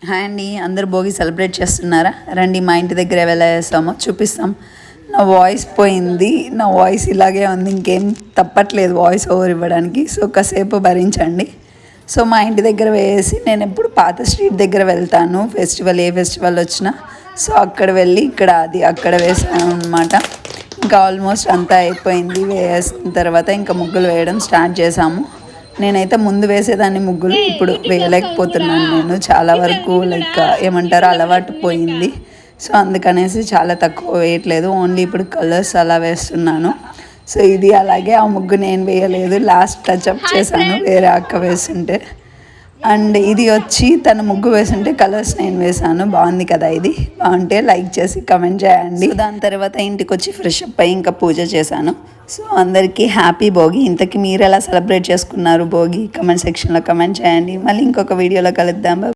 Hi అండి, అందరు Bhogi celebrate చేస్తున్నారా? రండి మా ఇంటి దగ్గర ఎలా చేస్తామో చూపిస్తాం. నా వాయిస్ పోయింది, నా వాయిస్ ఇలాగే ఉంది, ఇంకేం తప్పట్లేదు వాయిస్ ఓవర్ ఇవ్వడానికి. సో కాసేపు భరించండి. సో మా ఇంటి దగ్గర వేసి నేను ఎప్పుడు పాత స్ట్రీట్ దగ్గర వెళ్తాను, ఫెస్టివల్ ఏ ఫెస్టివల్ వచ్చినా. సో అక్కడ వెళ్ళి అక్కడ వేసాను అనమాట. ఇంకా ఆల్మోస్ట్ అంతా అయిపోయింది. వేసిన తర్వాత ఇంకా ముగ్గులు వేయడం స్టార్ట్ చేసాము. నేనైతే ముందు వేసేదాన్ని ముగ్గులు, ఇప్పుడు వేయలేకపోతున్నాను. నేను చాలా వరకు ఏమంటారో అలవాటు పోయింది. సో అందుకనేసి చాలా తక్కువ వేయట్లేదు, ఓన్లీ ఇప్పుడు కలర్స్ అలా వేస్తున్నాను. సో ఇది అలాగే, ఆ ముగ్గు నేను వేయలేదు, లాస్ట్ టచ్అప్ చేశాను వేరే అక్క వేస్తుంటే. అండ్ ఇది వచ్చి తన ముగ్గు వేసుంటే కలర్స్ నేను వేసాను. బాగుంది కదా? ఇది బాగుంటే లైక్ చేసి కమెంట్ చేయండి. దాని తర్వాత ఇంటికి వచ్చి ఫ్రెష్ అప్ అయ్యి ఇంకా పూజ చేశాను. సో అందరికీ హ్యాపీ భోగి. ఇంతకీ మీరు ఎలా సెలబ్రేట్ చేసుకున్నారు భోగి? కమెంట్ సెక్షన్లో కమెంట్ చేయండి. మళ్ళీ ఇంకొక వీడియోలో కలుద్దాం.